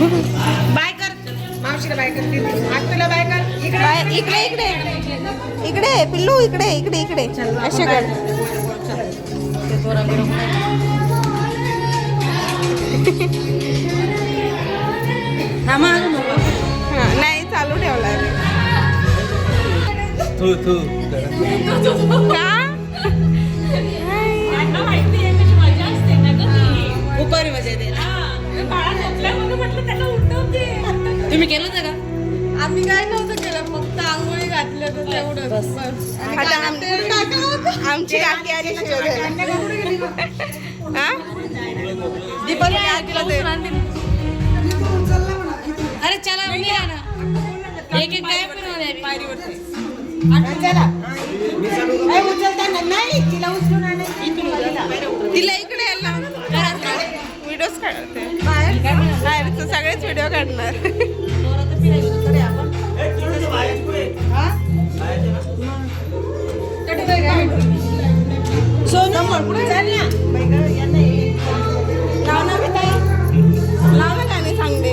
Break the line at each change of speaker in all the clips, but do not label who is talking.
Bye कर मावशीला, bye कर. आज तुला बाय कर.
इकडे इकडे इकडे पिल्लू, इकडे इकडे इकडे अशा कर. नाही चालू ठेवला का?
उपरी मजा येते. तुम्ही केलं होतं का?
आम्ही काय नव्हतं केलं, फक्त आंघोळी घातलं तर तेवढंच.
आता आमची काकी आली हा दीपाली आजीला ते
अरे चला मी ना एक एक काय पण पायरीवरती नाही तिला उचलून
तिला इकडे यायला व्हिडिओज काढते बाहेरचं सगळेच व्हिडिओ काढणार.
सोनू चल ना
लाव ना गाणे सांगते.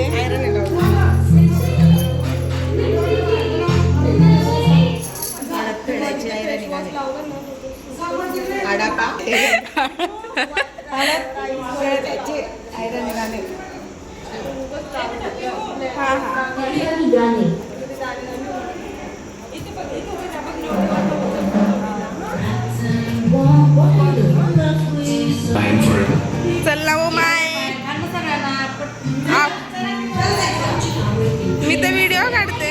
चल ना वो माय मी तर व्हिडिओ काढते.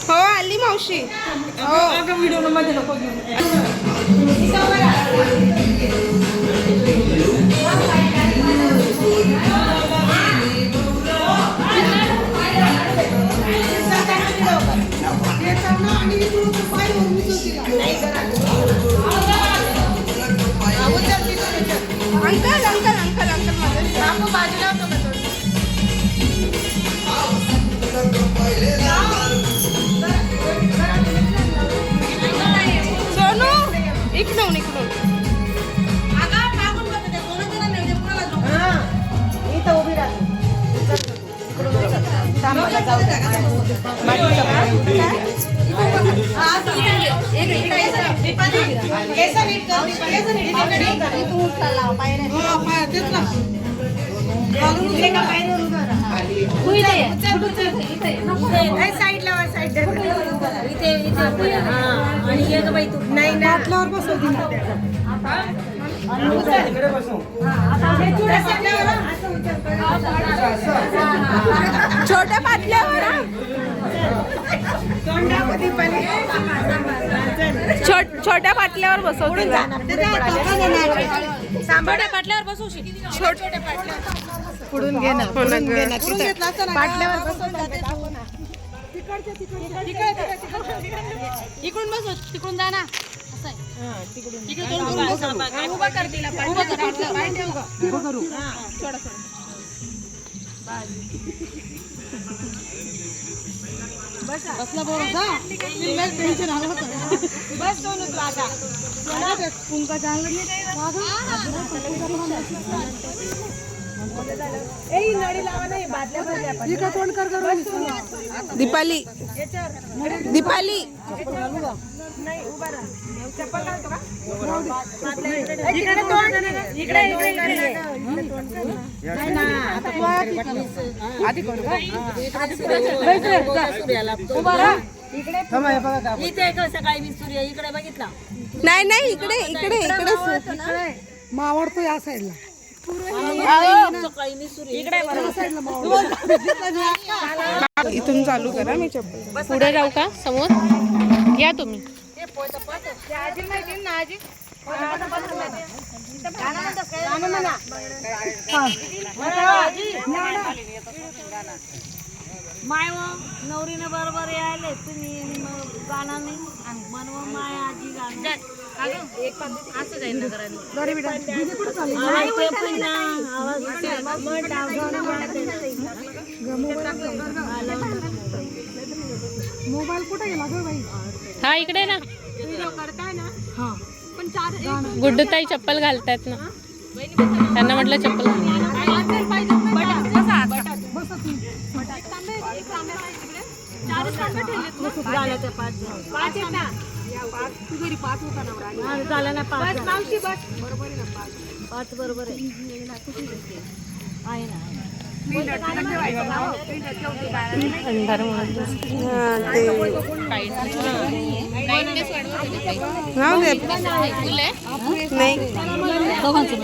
हो आली मावशी. हो
व्हिडिओ मध्ये नको घेऊन.
अंकल अंकल अंकल अंकल माझं
बाजूला होतो का तो?
सोनू इकडून इकडून
इथं उभी राहते. नाही नाटल्यावर बसवती
छोट्या पाटल्यावर छोट्या पाटल्यावर बसवते.
सांभाळ्या पाटल्यावर बसवशील.
छोट्या
पुढून घे ना, पुढून घे ना. पाटल्यावर
इकडून बसव, तिकडून जा ना.
उभा कर तिला.
बसला बरोबर टेन्शन आलं होतं.
बस सोनू तू आता.
कुंका चांगलं नाही
दीपाली दीपाली
उभा राहा.
इथे सकाळी मी सूर्य इकडे बघितला.
नाही नाही इकडे इकडे इकडे
मावडतो या साईडला.
सकाळी मी सूर्य इकडे
इथून चालू करा मी चप्पल.
पुढे जाऊ का समोर या तुम्ही.
माय नवरीने बरोबर यायले तुम्ही गाणं नाही मनव माय आजी गाणं
मोबाईल कुठे गेला गं बाई?
हा इकडे ना.
करताय ना पण चार
गुड्डूताई चप्पल घालतायत ना, त्यांना म्हटलं चप्पल
झालं ना पाच बरोबर आहे ना.
अंधार म्हणून
ते नाही